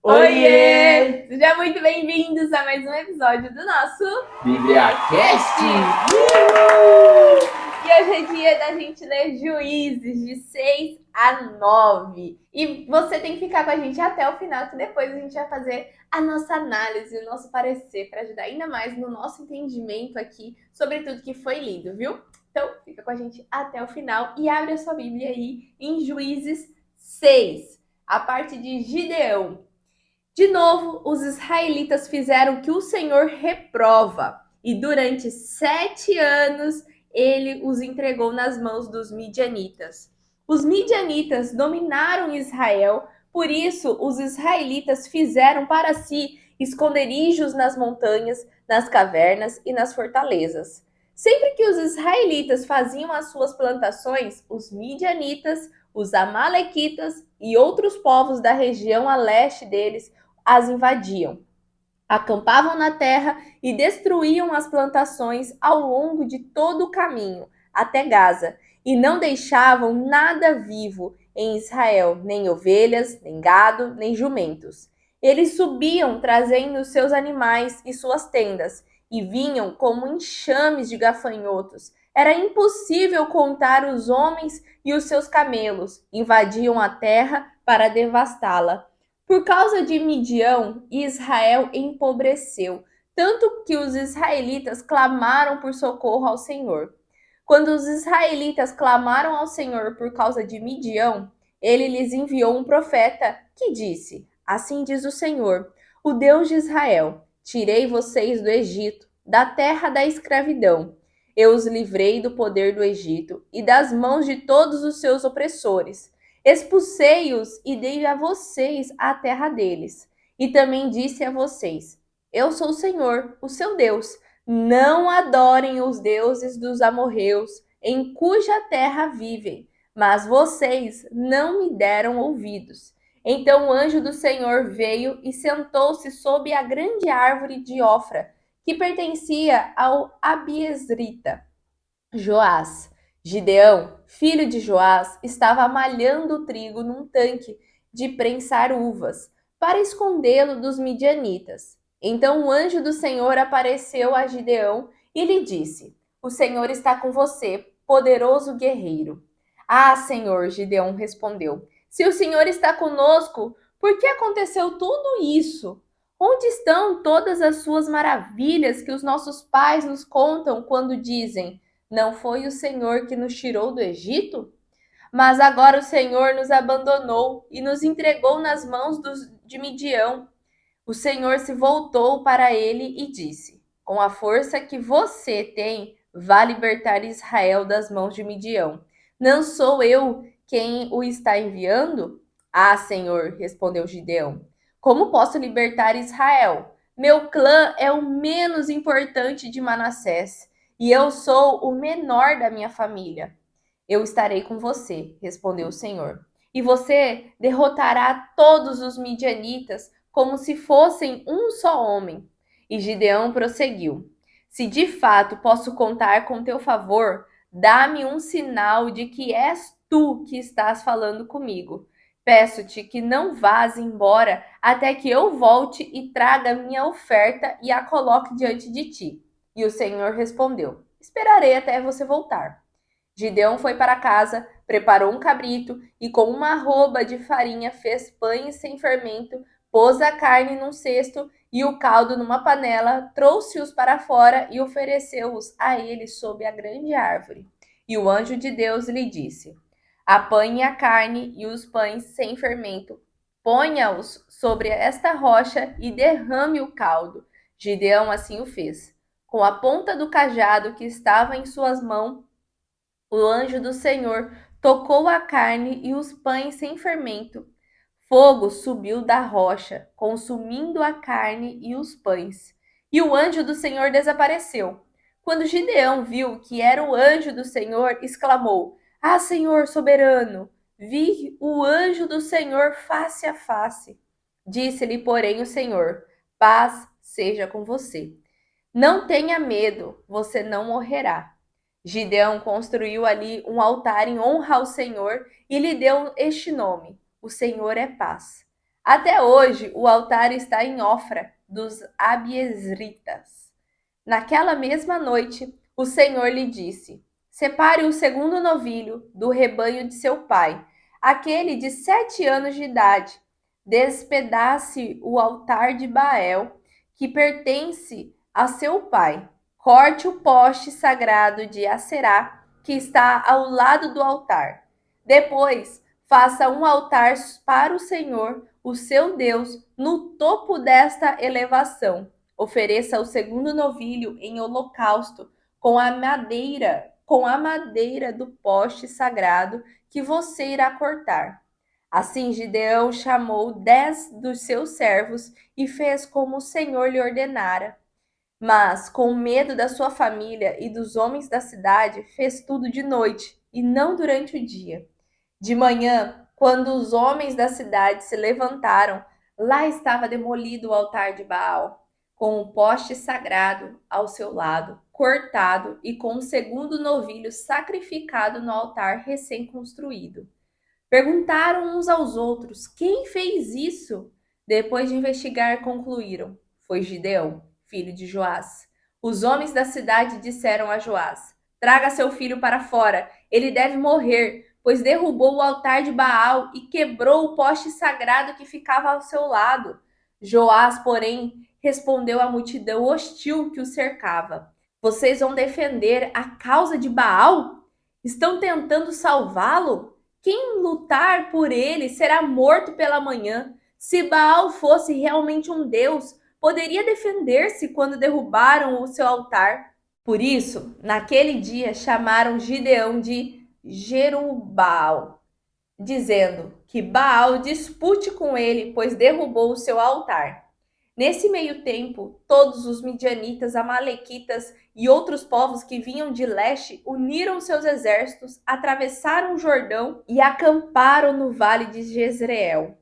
Oiê! Sejam muito bem-vindos a mais um episódio do nosso BíbliaCast! E hoje é dia da gente ler Juízes de 6 a 9. E você tem que ficar com a gente até o final, que depois a gente vai fazer a nossa análise, o nosso parecer, para ajudar ainda mais no nosso entendimento aqui sobre tudo que foi lido, viu? Então, fica com a gente até o final e abre a sua Bíblia aí em Juízes 6, a parte de Gideão. De novo, os israelitas fizeram o que o Senhor reprova, e durante 7 anos ele os entregou nas mãos dos midianitas. Os midianitas dominaram Israel, por isso os israelitas fizeram para si esconderijos nas montanhas, nas cavernas e nas fortalezas. Sempre que os israelitas faziam as suas plantações, os midianitas, os amalequitas e outros povos da região a leste deles as invadiam, acampavam na terra e destruíam as plantações ao longo de todo o caminho até Gaza, e não deixavam nada vivo em Israel, nem ovelhas, nem gado, nem jumentos. Eles subiam trazendo seus animais e suas tendas, e vinham como enxames de gafanhotos. Era impossível contar os homens e os seus camelos. Invadiam a terra para devastá-la. Por causa de Midião, Israel empobreceu, tanto que os israelitas clamaram por socorro ao Senhor. Quando os israelitas clamaram ao Senhor por causa de Midião, ele lhes enviou um profeta que disse: Assim diz o Senhor, o Deus de Israel: Tirei vocês do Egito, da terra da escravidão. Eu os livrei do poder do Egito e das mãos de todos os seus opressores. Expulsei-os e dei a vocês a terra deles. E também disse a vocês: Eu sou o Senhor, o seu Deus. Não adorem os deuses dos amorreus, em cuja terra vivem. Mas vocês não me deram ouvidos. Então o anjo do Senhor veio e sentou-se sob a grande árvore de Ofra, que pertencia ao Abiesrita, Joás. Gideão, filho de Joás, estava malhando o trigo num tanque de prensar uvas, para escondê-lo dos midianitas. Então o anjo do Senhor apareceu a Gideão e lhe disse: O Senhor está com você, poderoso guerreiro. Ah, Senhor, Gideão respondeu: Se o Senhor está conosco, por que aconteceu tudo isso? Onde estão todas as suas maravilhas que os nossos pais nos contam quando dizem: Não foi o Senhor que nos tirou do Egito? Mas agora o Senhor nos abandonou e nos entregou nas mãos de Midião. O Senhor se voltou para ele e disse: Com a força que você tem, vá libertar Israel das mãos de Midião. Não sou eu quem o está enviando? Ah, Senhor, respondeu Gideão. Como posso libertar Israel? Meu clã é o menos importante de Manassés e eu sou o menor da minha família. Eu estarei com você, respondeu o Senhor. E você derrotará todos os midianitas como se fossem um só homem. E Gideão prosseguiu: Se de fato posso contar com teu favor, dá-me um sinal de que és tu que estás falando comigo. Peço-te que não vás embora até que eu volte e traga minha oferta e a coloque diante de ti. E o Senhor respondeu: Esperarei até você voltar. Gideão foi para casa, preparou um cabrito e com uma arroba de farinha fez pães sem fermento, pôs a carne num cesto e o caldo numa panela, trouxe-os para fora e ofereceu-os a ele sob a grande árvore. E o anjo de Deus lhe disse: Apanhe a carne e os pães sem fermento, ponha-os sobre esta rocha e derrame o caldo. Gideão assim o fez. Com a ponta do cajado que estava em suas mãos, o anjo do Senhor tocou a carne e os pães sem fermento. Fogo subiu da rocha, consumindo a carne e os pães. E o anjo do Senhor desapareceu. Quando Gideão viu que era o anjo do Senhor, exclamou: Ah, Senhor soberano, vi o anjo do Senhor face a face. Disse-lhe, porém, o Senhor: Paz seja com você. Não tenha medo, você não morrerá. Gideão construiu ali um altar em honra ao Senhor e lhe deu este nome: O Senhor é paz. Até hoje, o altar está em Ofra, dos Abiezritas. Naquela mesma noite, o Senhor lhe disse: separe o segundo novilho do rebanho de seu pai, aquele de 7 anos de idade. Despedace o altar de Baal, que pertence a seu pai. Corte o poste sagrado de Aserá, que está ao lado do altar. Depois, faça um altar para o Senhor, o seu Deus, no topo desta elevação. Ofereça o segundo novilho em holocausto com a madeira do poste sagrado que você irá cortar. Assim Gideão chamou 10 dos seus servos e fez como o Senhor lhe ordenara. Mas, com medo da sua família e dos homens da cidade, fez tudo de noite e não durante o dia. De manhã, quando os homens da cidade se levantaram, lá estava demolido o altar de Baal, com o poste sagrado ao seu lado, cortado e com o segundo novilho sacrificado no altar recém-construído. Perguntaram uns aos outros: quem fez isso? Depois de investigar, concluíram: foi Gideão, filho de Joás. Os homens da cidade disseram a Joás: traga seu filho para fora, ele deve morrer, pois derrubou o altar de Baal e quebrou o poste sagrado que ficava ao seu lado. Joás, porém, respondeu à multidão hostil que o cercava: vocês vão defender a causa de Baal? Estão tentando salvá-lo? Quem lutar por ele será morto pela manhã. Se Baal fosse realmente um deus, poderia defender-se quando derrubaram o seu altar. Por isso, naquele dia chamaram Gideão de Jerubbaal, dizendo que Baal dispute com ele, pois derrubou o seu altar. Nesse meio tempo, todos os midianitas, amalequitas e outros povos que vinham de leste uniram seus exércitos, atravessaram o Jordão e acamparam no vale de Jezreel.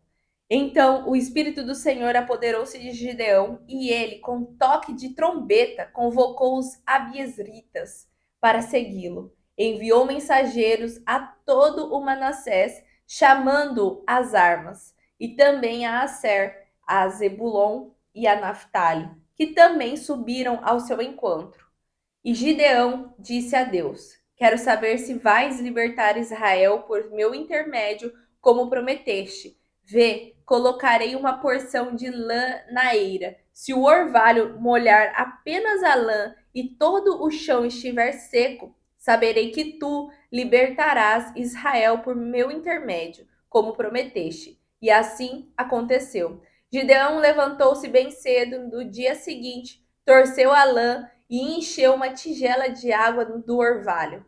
Então o Espírito do Senhor apoderou-se de Gideão e ele, com toque de trombeta, convocou os abiezritas para segui-lo. Enviou mensageiros a todo o Manassés, chamando as armas, e também a Aser, a Zebulon e a Naphtali, que também subiram ao seu encontro. E Gideão disse a Deus: quero saber se vais libertar Israel por meu intermédio, como prometeste. Vê, colocarei uma porção de lã na eira. Se o orvalho molhar apenas a lã e todo o chão estiver seco, saberei que tu libertarás Israel por meu intermédio, como prometeste. E assim aconteceu. Gideão levantou-se bem cedo no dia seguinte, torceu a lã e encheu uma tigela de água do orvalho.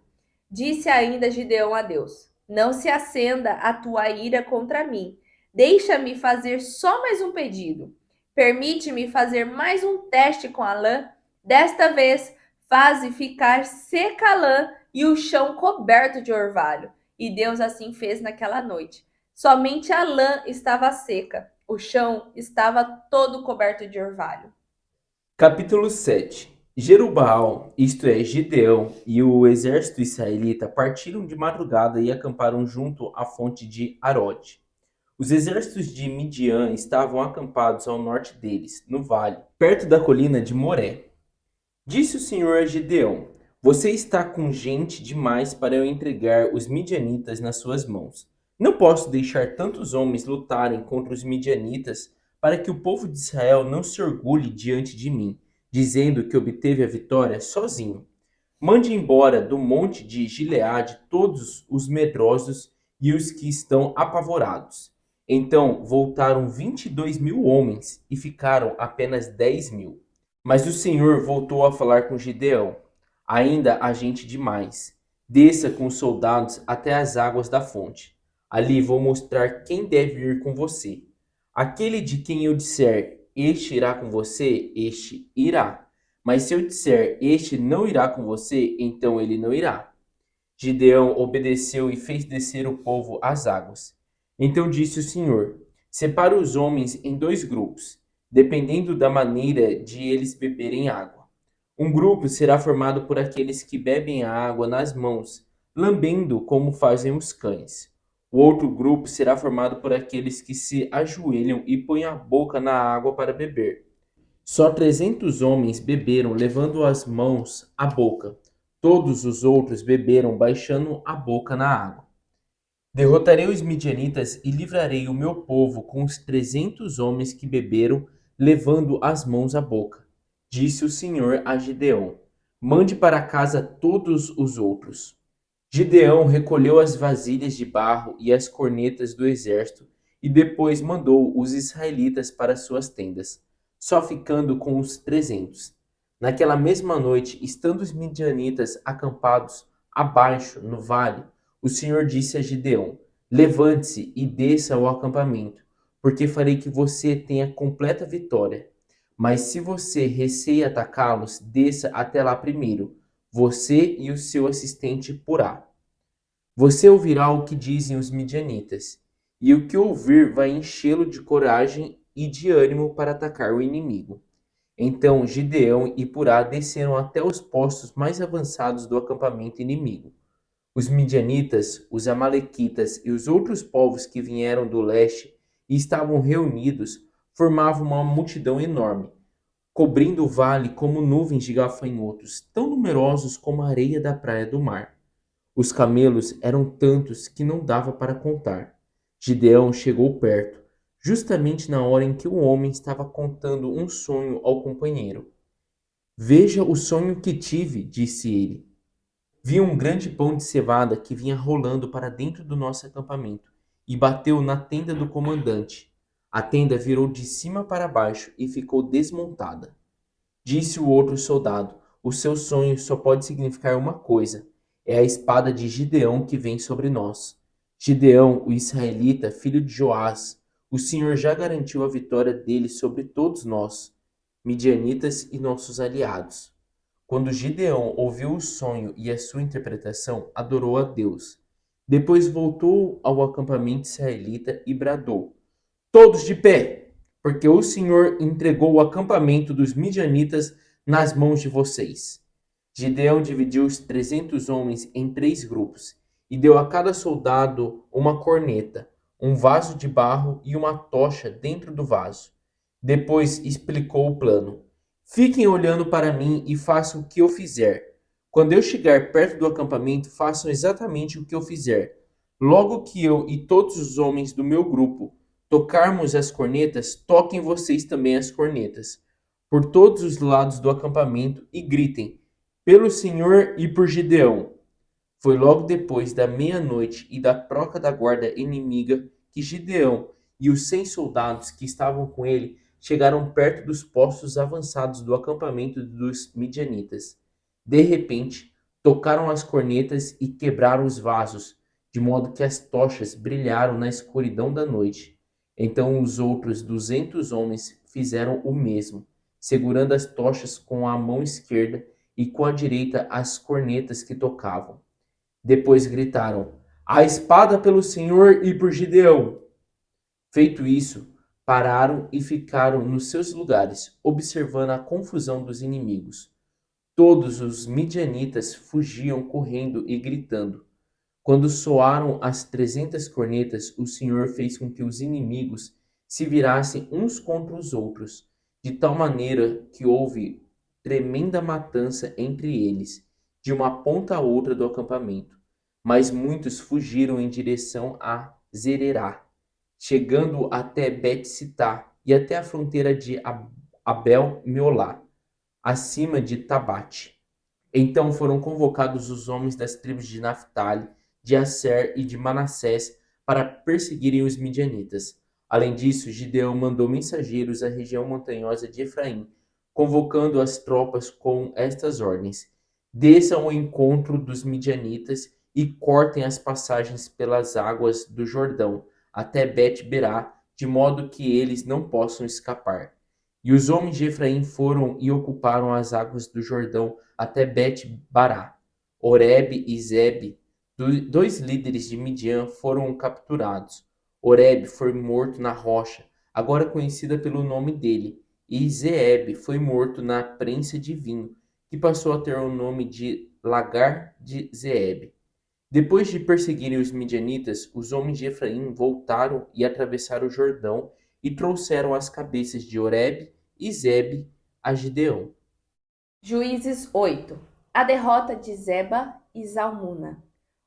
Disse ainda Gideão a Deus: não se acenda a tua ira contra mim. Deixa-me fazer só mais um pedido. Permite-me fazer mais um teste com a lã. Desta vez, faze ficar seca a lã e o chão coberto de orvalho. E Deus assim fez naquela noite. Somente a lã estava seca, o chão estava todo coberto de orvalho. Capítulo 7. Jerubbaal, isto é, Gideão, e o exército israelita partiram de madrugada e acamparam junto à fonte de Harod. Os exércitos de Midian estavam acampados ao norte deles, no vale, perto da colina de Moré. Disse o Senhor a Gideão: você está com gente demais para eu entregar os midianitas nas suas mãos. Não posso deixar tantos homens lutarem contra os midianitas para que o povo de Israel não se orgulhe diante de mim, dizendo que obteve a vitória sozinho. Mande embora do monte de Gileade todos os medrosos e os que estão apavorados. Então voltaram 22.000 homens e ficaram apenas 10.000. Mas o Senhor voltou a falar com Gideão: ainda há gente demais. Desça com os soldados até as águas da fonte. Ali vou mostrar quem deve ir com você. Aquele de quem eu disser, este irá com você, este irá. Mas se eu disser, este não irá com você, então ele não irá. Gideão obedeceu e fez descer o povo às águas. Então disse o Senhor: separa os homens em 2 grupos, dependendo da maneira de eles beberem água. Um grupo será formado por aqueles que bebem a água nas mãos, lambendo como fazem os cães. O outro grupo será formado por aqueles que se ajoelham e põem a boca na água para beber. Só 300 homens beberam, levando as mãos à boca. Todos os outros beberam, baixando a boca na água. Derrotarei os midianitas e livrarei o meu povo com os 300 homens que beberam, levando as mãos à boca. Disse o Senhor a Gideão: Mande para casa todos os outros. Gideão recolheu as vasilhas de barro e as cornetas do exército e depois mandou os israelitas para suas tendas, só ficando com os 300. Naquela mesma noite, estando os midianitas acampados abaixo no vale, o Senhor disse a Gideão: Levante-se e desça ao acampamento, porque farei que você tenha completa vitória. Mas se você receia atacá-los, desça até lá primeiro, você e o seu assistente Purá. Você ouvirá o que dizem os midianitas, e o que ouvir vai enchê-lo de coragem e de ânimo para atacar o inimigo. Então Gideão e Purá desceram até os postos mais avançados do acampamento inimigo. Os midianitas, os amalequitas e os outros povos que vieram do leste e estavam reunidos formavam uma multidão enorme, cobrindo o vale como nuvens de gafanhotos, tão numerosos como a areia da praia do mar. Os camelos eram tantos que não dava para contar. Gideão chegou perto, justamente na hora em que o homem estava contando um sonho ao companheiro. Veja o sonho que tive, disse ele. Vi um grande pão de cevada que vinha rolando para dentro do nosso acampamento e bateu na tenda do comandante. A tenda virou de cima para baixo e ficou desmontada. Disse o outro soldado: O seu sonho só pode significar uma coisa. É a espada de Gideão que vem sobre nós. Gideão, o israelita, filho de Joás, o Senhor já garantiu a vitória dele sobre todos nós, midianitas e nossos aliados. Quando Gideão ouviu o sonho e a sua interpretação, adorou a Deus. Depois voltou ao acampamento israelita e bradou: Todos de pé, porque o Senhor entregou o acampamento dos midianitas nas mãos de vocês. Gideão dividiu os 300 homens em 3 grupos e deu a cada soldado uma corneta, um vaso de barro e uma tocha dentro do vaso. Depois explicou o plano. Fiquem olhando para mim e façam o que eu fizer. Quando eu chegar perto do acampamento, façam exatamente o que eu fizer. Logo que eu e todos os homens do meu grupo tocarmos as cornetas, toquem vocês também as cornetas, por todos os lados do acampamento e gritem, pelo Senhor e por Gideão. Foi logo depois da meia-noite e da troca da guarda inimiga que Gideão e os 100 soldados que estavam com ele chegaram perto dos postos avançados do acampamento dos midianitas. De repente, tocaram as cornetas e quebraram os vasos, de modo que as tochas brilharam na escuridão da noite. Então os outros 200 homens fizeram o mesmo, segurando as tochas com a mão esquerda e com a direita as cornetas que tocavam. Depois gritaram: A espada pelo Senhor e por Gideão! Feito isso, pararam e ficaram nos seus lugares, observando a confusão dos inimigos. Todos os midianitas fugiam correndo e gritando. Quando soaram as 300 cornetas, o Senhor fez com que os inimigos se virassem uns contra os outros, de tal maneira que houve tremenda matança entre eles, de uma ponta a outra do acampamento. Mas muitos fugiram em direção a Zererá, chegando até Bet-Sitá e até a fronteira de Abel-Meolá, acima de Tabate. Então foram convocados os homens das tribos de Naphtali, de Asser e de Manassés para perseguirem os midianitas. Além disso, Gideão mandou mensageiros à região montanhosa de Efraim, convocando as tropas com estas ordens: Desçam ao encontro dos midianitas e cortem as passagens pelas águas do Jordão até Bet-Berá, de modo que eles não possam escapar. E os homens de Efraim foram e ocuparam as águas do Jordão até Bet-Bará. Oreb e Zebe, 2 líderes de Midian, foram capturados. Oreb foi morto na rocha, agora conhecida pelo nome dele, e Zeeb foi morto na prensa de vinho, que passou a ter o nome de Lagar de Zeeb. Depois de perseguirem os midianitas, os homens de Efraim voltaram e atravessaram o Jordão e trouxeram as cabeças de Oreb e Zebe a Gideão. Juízes 8. A derrota de Zeba e Zalmuna.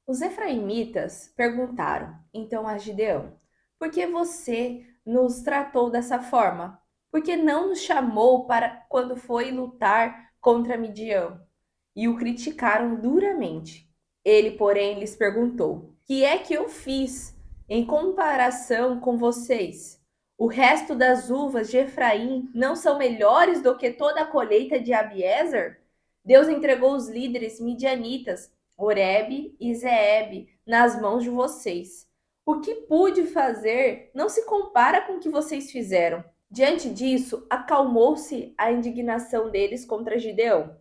Os efraimitas perguntaram então a Gideão: Por que você nos tratou dessa forma? Por que não nos chamou para quando foi lutar contra Midian? E o criticaram duramente. Ele, porém, lhes perguntou: Que é que eu fiz em comparação com vocês? O resto das uvas de Efraim não são melhores do que toda a colheita de Abiezer? Deus entregou os líderes midianitas, Oreb e Zeeb, nas mãos de vocês. O que pude fazer não se compara com o que vocês fizeram. Diante disso, acalmou-se a indignação deles contra Gideão.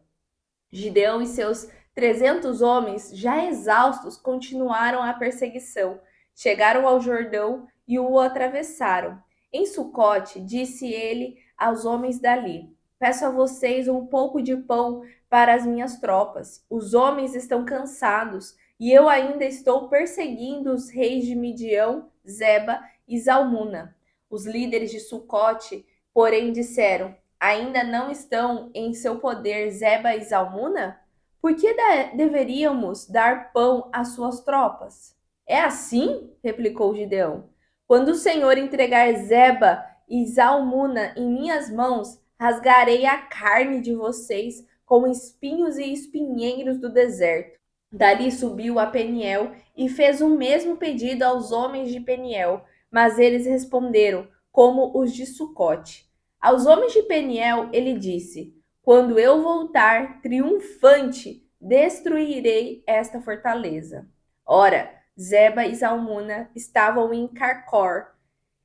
Gideão e seus 300 homens, já exaustos, continuaram a perseguição. Chegaram ao Jordão e o atravessaram. Em Sucote, disse ele aos homens dali: Peço a vocês um pouco de pão para as minhas tropas. Os homens estão cansados e eu ainda estou perseguindo os reis de Midião, Zeba e Zalmuna. Os líderes de Sucote, porém, disseram: Ainda não estão em seu poder Zeba e Zalmuna? Por que deveríamos dar pão às suas tropas? É assim? Replicou Gideão. Quando o Senhor entregar Zeba e Zalmuna em minhas mãos, rasgarei a carne de vocês como espinhos e espinheiros do deserto. Dali subiu a Peniel e fez o mesmo pedido aos homens de Peniel, mas eles responderam como os de Sucote. Aos homens de Peniel ele disse: Quando eu voltar triunfante, destruirei esta fortaleza. Ora, Zeba e Zalmuna estavam em Carcor,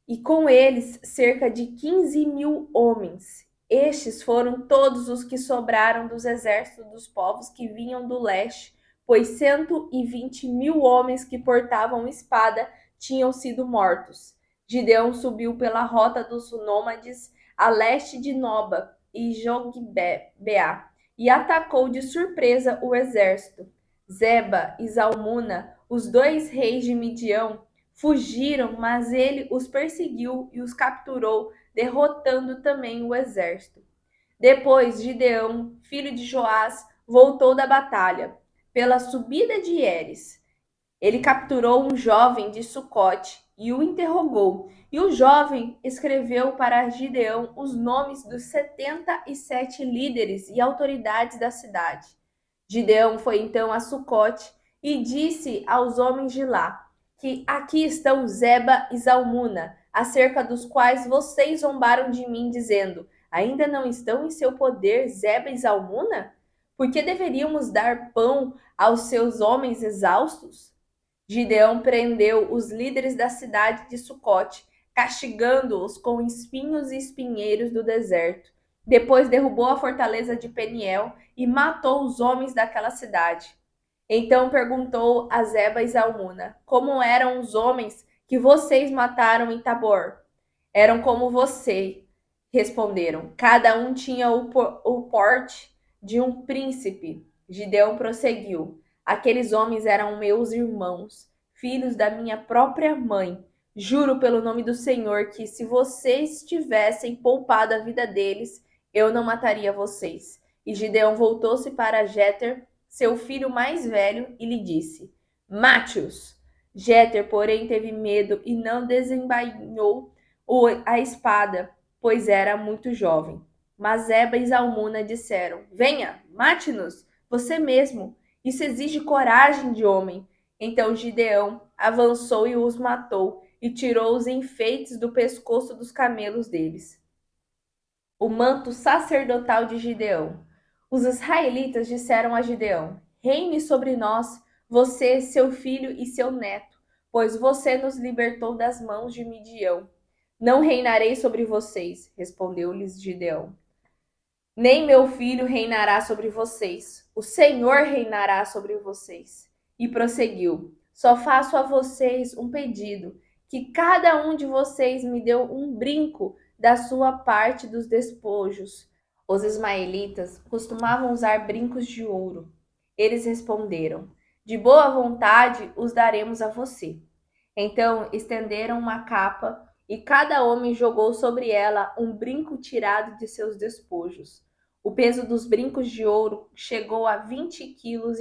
e com eles cerca de 15.000 homens. Estes foram todos os que sobraram dos exércitos dos povos que vinham do leste, pois 120.000 homens que portavam espada tinham sido mortos. Gideão subiu pela rota dos nômades a leste de Noba e Jogbeá e atacou de surpresa o exército. Zeba e Zalmuna, os dois reis de Midião, fugiram, mas ele os perseguiu e os capturou, derrotando também o exército. Depois, Gideão, filho de Joás, voltou da batalha pela subida de Heres. Ele capturou um jovem de Sucote e o interrogou. E o jovem escreveu para Gideão os nomes dos 77 líderes e autoridades da cidade. Gideão foi então a Sucote e disse aos homens de lá: que aqui estão Zeba e Zalmuna, acerca dos quais vocês zombaram de mim, dizendo: Ainda não estão em seu poder Zeba e Zalmuna? Por que deveríamos dar pão aos seus homens exaustos? Gideão prendeu os líderes da cidade de Sucote, castigando-os com espinhos e espinheiros do deserto. Depois derrubou a fortaleza de Peniel e matou os homens daquela cidade. Então perguntou a Zeba e Zalmuna: Como eram os homens que vocês mataram em Tabor? Eram como você, responderam. Cada um tinha o porte de um príncipe. Gideão prosseguiu: Aqueles homens eram meus irmãos, filhos da minha própria mãe. Juro pelo nome do Senhor que, se vocês tivessem poupado a vida deles, eu não mataria vocês. E Gideão voltou-se para Jeter, seu filho mais velho, e lhe disse: Mate-os. Jeter, porém, teve medo e não desembainhou a espada, pois era muito jovem. Mas Zeba e Zalmuna disseram: Venha, mate-nos, você mesmo. Isso exige coragem de homem. Então Gideão avançou e os matou, e tirou os enfeites do pescoço dos camelos deles. O manto sacerdotal de Gideão. Os israelitas disseram a Gideão: Reine sobre nós, você, seu filho e seu neto, pois você nos libertou das mãos de Midião. Não reinarei sobre vocês, respondeu-lhes Gideão. Nem meu filho reinará sobre vocês. O Senhor reinará sobre vocês. E prosseguiu: Só faço a vocês um pedido, que cada um de vocês me dê um brinco da sua parte dos despojos. Os ismaelitas costumavam usar brincos de ouro. Eles responderam: De boa vontade os daremos a você. Então estenderam uma capa e cada homem jogou sobre ela um brinco tirado de seus despojos. O peso dos brincos de ouro chegou a 20,5 quilos,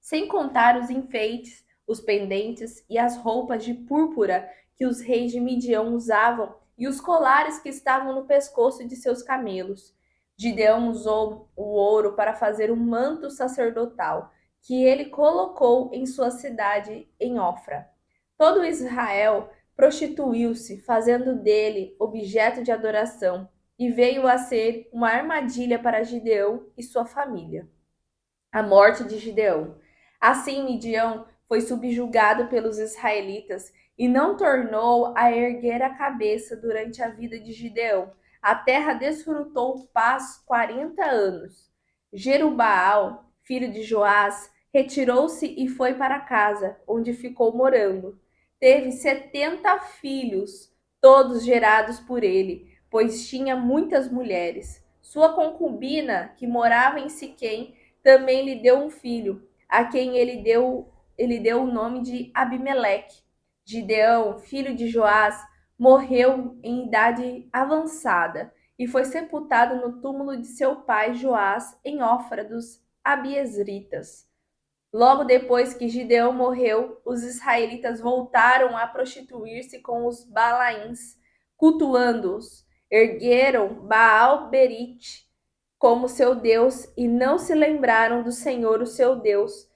sem contar os enfeites, os pendentes e as roupas de púrpura que os reis de Midian usavam e os colares que estavam no pescoço de seus camelos. Gideão usou o ouro para fazer um manto sacerdotal, que ele colocou em sua cidade em Ofra. Todo Israel prostituiu-se, fazendo dele objeto de adoração, e veio a ser uma armadilha para Gideão e sua família. A morte de Gideão. Assim, Midian foi subjugado pelos israelitas e não tornou a erguer a cabeça durante a vida de Gideão. A terra desfrutou paz 40 anos. Jerubaal, filho de Joás, retirou-se e foi para casa, onde ficou morando. Teve 70 filhos, todos gerados por ele, pois tinha muitas mulheres. Sua concubina, que morava em Siquém, também lhe deu um filho, a quem ele deu o nome de Abimeleque. Gideão, filho de Joás, morreu em idade avançada e foi sepultado no túmulo de seu pai Joás em Ofra dos Abiezritas. Logo depois que Gideão morreu, os israelitas voltaram a prostituir-se com os Balaíns, cultuando-os. Ergueram Baal-Berite como seu Deus e não se lembraram do Senhor, o seu Deus,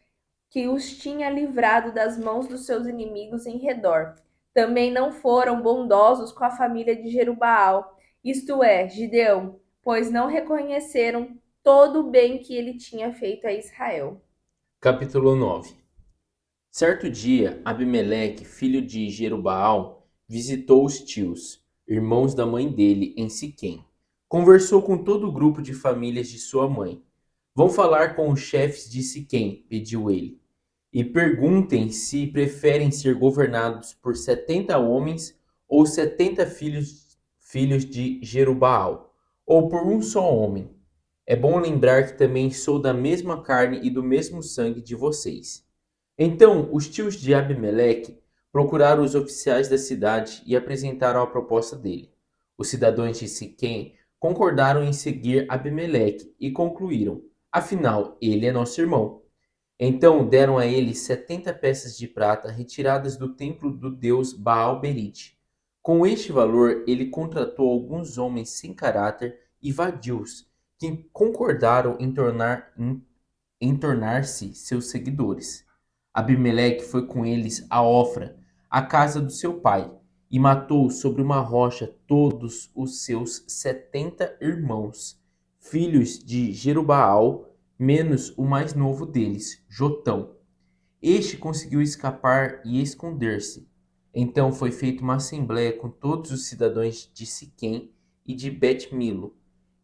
que os tinha livrado das mãos dos seus inimigos em redor. Também não foram bondosos com a família de Jerubaal, isto é, Gideão, pois não reconheceram todo o bem que ele tinha feito a Israel. Capítulo 9. Certo dia, Abimeleque, filho de Jerubaal, visitou os tios, irmãos da mãe dele, em Siquém. Conversou com todo o grupo de famílias de sua mãe. Vão falar com os chefes de Siquém, pediu ele, e perguntem se preferem ser governados por 70 homens ou 70 filhos de Jerubaal, ou por um só homem. É bom lembrar que também sou da mesma carne e do mesmo sangue de vocês. Então os tios de Abimeleque procuraram os oficiais da cidade e apresentaram a proposta dele. Os cidadãos de Siquém concordaram em seguir Abimeleque e concluíram: afinal, ele é nosso irmão. Então deram a ele 70 peças de prata retiradas do templo do deus Baal-Berite. Com este valor, ele contratou alguns homens sem caráter e vadios, que concordaram em tornar-se seus seguidores. Abimeleque foi com eles a Ofra, a casa do seu pai, e matou sobre uma rocha todos os seus 70 irmãos, filhos de Jerubaal, menos o mais novo deles, Jotão. Este conseguiu escapar e esconder-se. Então foi feita uma assembleia com todos os cidadãos de Siquém e de Bet-Milo.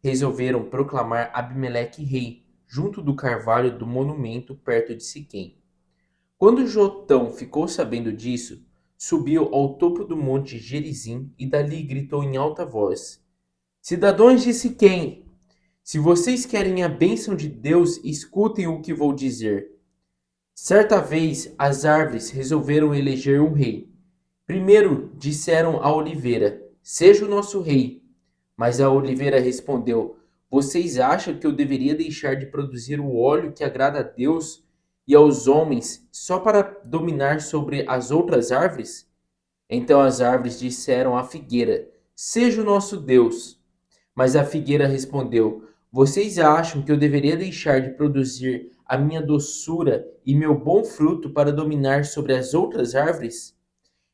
Resolveram proclamar Abimeleque rei, junto do carvalho do monumento perto de Siquém. Quando Jotão ficou sabendo disso, subiu ao topo do monte Gerizim e dali gritou em alta voz: cidadãos de Siquém, se vocês querem a bênção de Deus, escutem o que vou dizer. Certa vez, as árvores resolveram eleger um rei. Primeiro disseram à oliveira: seja o nosso rei. Mas a oliveira respondeu: vocês acham que eu deveria deixar de produzir o óleo que agrada a Deus e aos homens só para dominar sobre as outras árvores? Então as árvores disseram à figueira: seja o nosso Deus. Mas a figueira respondeu: vocês acham que eu deveria deixar de produzir a minha doçura e meu bom fruto para dominar sobre as outras árvores?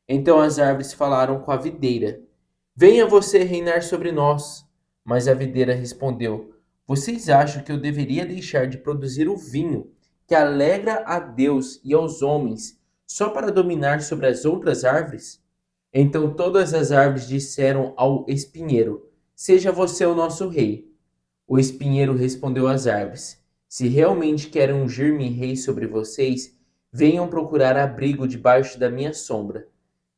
Então as árvores falaram com a videira: venha você reinar sobre nós. Mas a videira respondeu: vocês acham que eu deveria deixar de produzir o vinho que alegra a Deus e aos homens só para dominar sobre as outras árvores? Então todas as árvores disseram ao espinheiro: seja você o nosso rei. O espinheiro respondeu às árvores: se realmente querem ungir-me rei sobre vocês, venham procurar abrigo debaixo da minha sombra.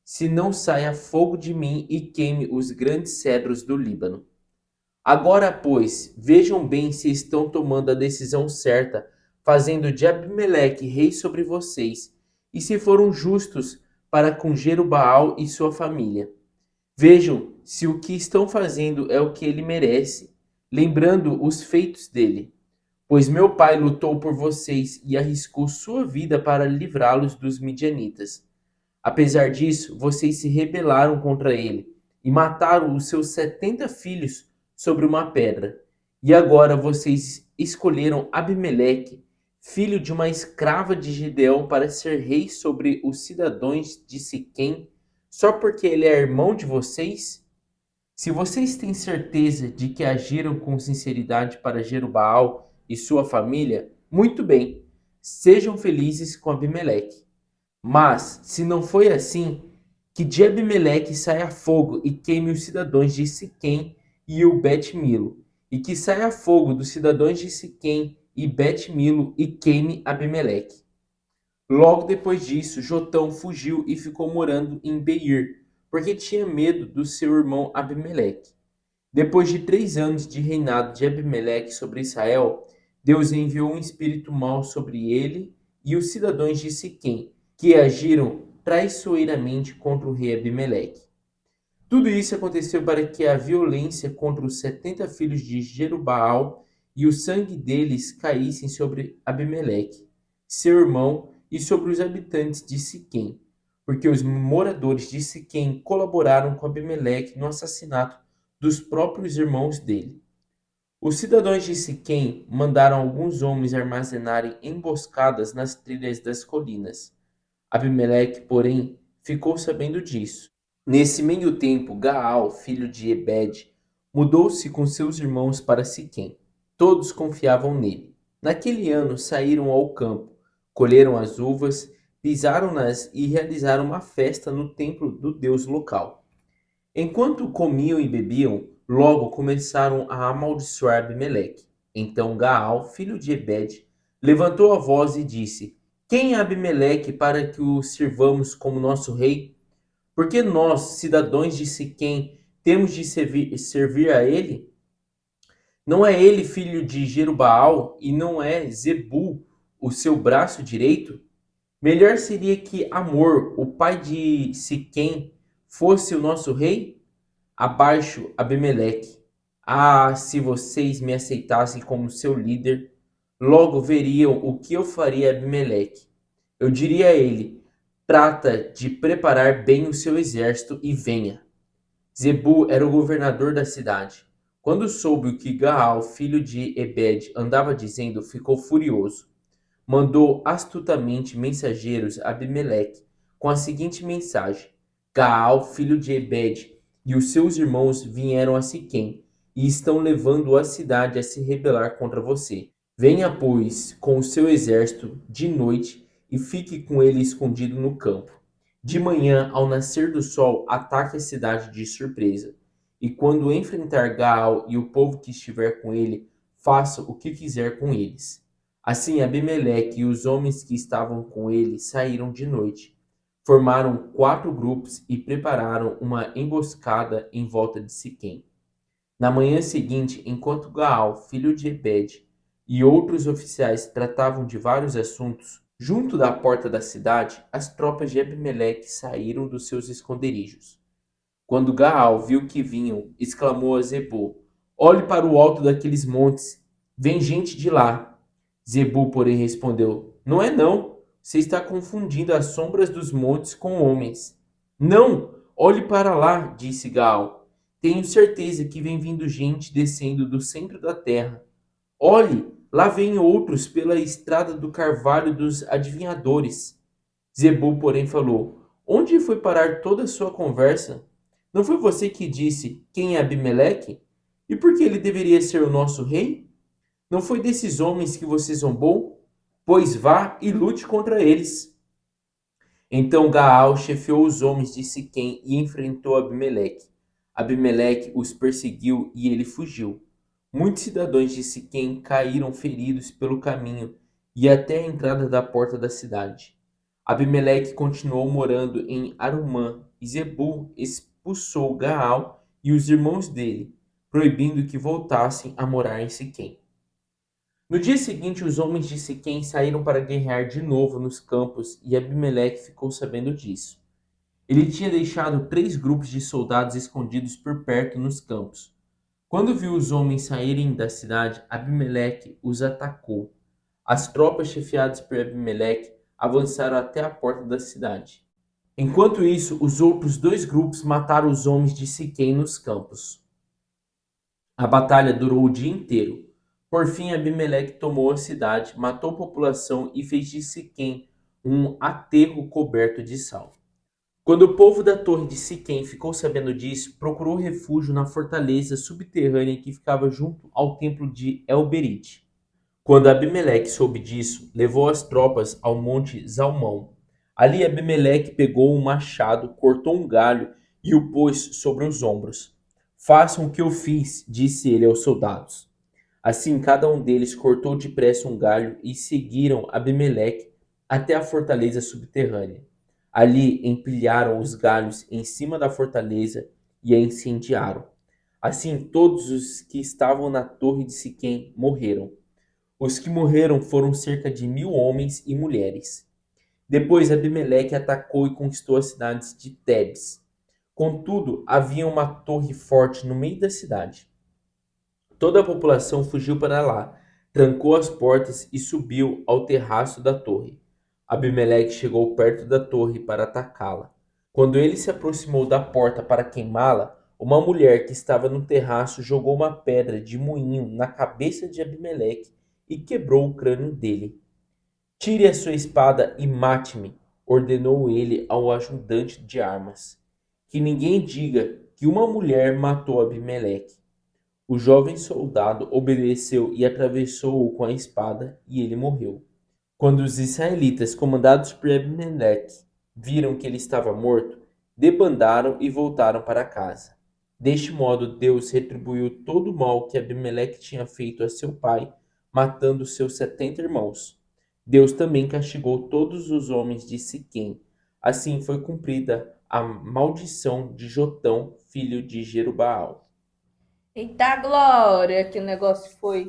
Se não saia fogo de mim e queime os grandes cedros do Líbano. Agora, pois, vejam bem se estão tomando a decisão certa, fazendo de Abimeleque rei sobre vocês, e se foram justos para com Jerubaal e sua família. Vejam se o que estão fazendo é o que ele merece, lembrando os feitos dele. Pois meu pai lutou por vocês e arriscou sua vida para livrá-los dos midianitas. Apesar disso, vocês se rebelaram contra ele e mataram os seus 70 filhos sobre uma pedra. E agora vocês escolheram Abimeleque, filho de uma escrava de Gideão, para ser rei sobre os cidadãos de Siquém, só porque ele é irmão de vocês? Se vocês têm certeza de que agiram com sinceridade para Jerubaal e sua família, muito bem, sejam felizes com Abimeleque. Mas, se não foi assim, que de Abimeleque saia fogo e queime os cidadãos de Siquém e o Bet-Milo, e que saia fogo dos cidadãos de Siquém e Bet-Milo e queime Abimeleque. Logo depois disso, Jotão fugiu e ficou morando em Beir, porque tinha medo do seu irmão Abimeleque. Depois de 3 anos de reinado de Abimeleque sobre Israel, Deus enviou um espírito mau sobre ele e os cidadãos de Siquém, que agiram traiçoeiramente contra o rei Abimeleque. Tudo isso aconteceu para que a violência contra os 70 filhos de Jerubaal e o sangue deles caíssem sobre Abimeleque, seu irmão, e sobre os habitantes de Siquém, porque os moradores de Siquém colaboraram com Abimeleque no assassinato dos próprios irmãos dele. Os cidadãos de Siquém mandaram alguns homens armazenarem emboscadas nas trilhas das colinas. Abimeleque, porém, ficou sabendo disso. Nesse meio tempo, Gaal, filho de Ebed, mudou-se com seus irmãos para Siquém. Todos confiavam nele. Naquele ano saíram ao campo, colheram as uvas, pisaram-nas e realizaram uma festa no templo do deus local. Enquanto comiam e bebiam, logo começaram a amaldiçoar Abimeleque. Então Gaal, filho de Ebed, levantou a voz e disse: Quem é Abimeleque para que o sirvamos como nosso rei? Porque nós, cidadãos de Siquém, temos de servir a ele? Não é ele filho de Jerubaal e não é Zebul o seu braço direito? Melhor seria que Amor, o pai de Siquém, fosse o nosso rei? Abaixo, Abimeleque. Ah, se vocês me aceitassem como seu líder, logo veriam o que eu faria a Abimeleque. Eu diria a ele: trata de preparar bem o seu exército e venha. Zebu era o governador da cidade. Quando soube o que Gaal, filho de Ebed, andava dizendo, ficou furioso. Mandou astutamente mensageiros a Abimeleque com a seguinte mensagem: Gaal, filho de Ebed, e os seus irmãos vieram a Siquém e estão levando a cidade a se rebelar contra você. Venha, pois, com o seu exército de noite e fique com ele escondido no campo. De manhã, ao nascer do sol, ataque a cidade de surpresa. E quando enfrentar Gaal e o povo que estiver com ele, faça o que quiser com eles. Assim Abimeleque e os homens que estavam com ele saíram de noite. Formaram 4 grupos e prepararam uma emboscada em volta de Siquém. Na manhã seguinte, enquanto Gaal, filho de Ebed, e outros oficiais tratavam de vários assuntos, junto da porta da cidade, as tropas de Abimeleque saíram dos seus esconderijos. Quando Gaal viu que vinham, exclamou a Zebul: Olhe para o alto daqueles montes, vem gente de lá. Zebul, porém, respondeu: Não é não, você está confundindo as sombras dos montes com homens. Não, olhe para lá, disse Gaal. Tenho certeza que vem vindo gente descendo do centro da terra. Olhe, lá vêm outros pela estrada do carvalho dos adivinhadores. Zebul, porém, falou: Onde foi parar toda a sua conversa? Não foi você que disse quem é Abimeleque? E por que ele deveria ser o nosso rei? Não foi desses homens que você zombou? Pois vá e lute contra eles. Então Gaal chefiou os homens de Siquém e enfrentou Abimeleque. Abimeleque os perseguiu e ele fugiu. Muitos cidadãos de Siquém caíram feridos pelo caminho e até a entrada da porta da cidade. Abimeleque continuou morando em Arumã e Zebul expulsou Gaal e os irmãos dele, proibindo que voltassem a morar em Siquém. No dia seguinte, os homens de Siquém saíram para guerrear de novo nos campos e Abimeleque ficou sabendo disso. Ele tinha deixado 3 grupos de soldados escondidos por perto nos campos. Quando viu os homens saírem da cidade, Abimeleque os atacou. As tropas chefiadas por Abimeleque avançaram até a porta da cidade. Enquanto isso, os outros 2 grupos mataram os homens de Siquém nos campos. A batalha durou o dia inteiro. Por fim, Abimeleque tomou a cidade, matou a população e fez de Siquém um aterro coberto de sal. Quando o povo da torre de Siquém ficou sabendo disso, procurou refúgio na fortaleza subterrânea que ficava junto ao templo de Elberite. Quando Abimeleque soube disso, levou as tropas ao monte Zalmão. Ali Abimeleque pegou um machado, cortou um galho e o pôs sobre os ombros. Façam o que eu fiz, disse ele aos soldados. Assim, cada um deles cortou depressa um galho e seguiram Abimeleque até a fortaleza subterrânea. Ali empilharam os galhos em cima da fortaleza e a incendiaram. Assim, todos os que estavam na torre de Siquém morreram. Os que morreram foram cerca de 1.000 homens e mulheres. Depois Abimeleque atacou e conquistou as cidades de Tebes. Contudo, havia uma torre forte no meio da cidade. Toda a população fugiu para lá, trancou as portas e subiu ao terraço da torre. Abimeleque chegou perto da torre para atacá-la. Quando ele se aproximou da porta para queimá-la, uma mulher que estava no terraço jogou uma pedra de moinho na cabeça de Abimeleque e quebrou o crânio dele. Tire a sua espada e mate-me, ordenou ele ao ajudante de armas. Que ninguém diga que uma mulher matou Abimeleque. O jovem soldado obedeceu e atravessou-o com a espada, e ele morreu. Quando os israelitas, comandados por Abimeleque, viram que ele estava morto, debandaram e voltaram para casa. Deste modo, Deus retribuiu todo o mal que Abimeleque tinha feito a seu pai, matando seus 70 irmãos. Deus também castigou todos os homens de Siquém. Assim foi cumprida a maldição de Jotão, filho de Jerubaal. Eita glória, que o negócio foi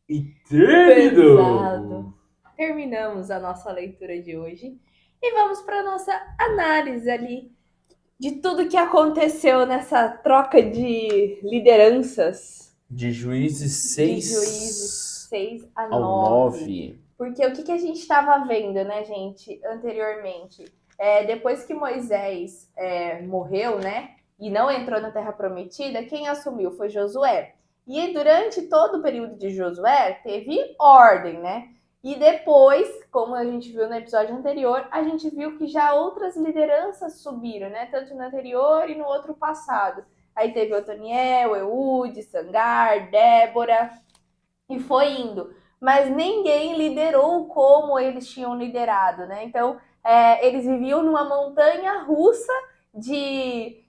E pesado. terminou! Terminamos a nossa leitura de hoje e vamos para a nossa análise ali de tudo que aconteceu nessa troca de lideranças De Juízes de juízes 6 6 a ao 9. 9. Porque o que a gente estava vendo, né, gente, anteriormente? Depois que Moisés morreu, né, e não entrou na Terra Prometida, quem assumiu foi Josué. E durante todo o período de Josué, teve ordem, né? E depois, como a gente viu no episódio anterior, a gente viu que já outras lideranças subiram, né? Tanto no anterior e no outro passado. Aí teve Otoniel, Eude, Sangar, Débora, e foi indo. Mas ninguém liderou como eles tinham liderado, né? Então, eles viviam numa montanha russa de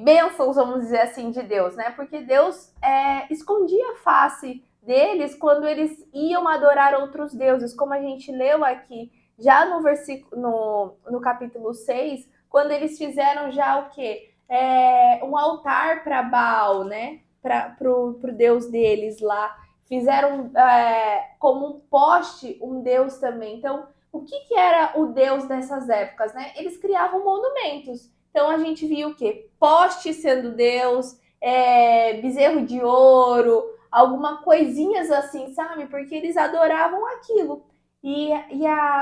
bênçãos, vamos dizer assim, de Deus, né? Porque Deus escondia a face deles quando eles iam adorar outros deuses, como a gente leu aqui já no versículo no capítulo 6, quando eles fizeram já o quê? Um altar para Baal, né? Para o deus deles lá. Fizeram como um poste um deus também. Então, o que era o deus nessas épocas, né? Eles criavam monumentos. Então a gente viu o quê? Poste sendo deus, bezerro de ouro, alguma coisinhas assim, sabe? Porque eles adoravam aquilo.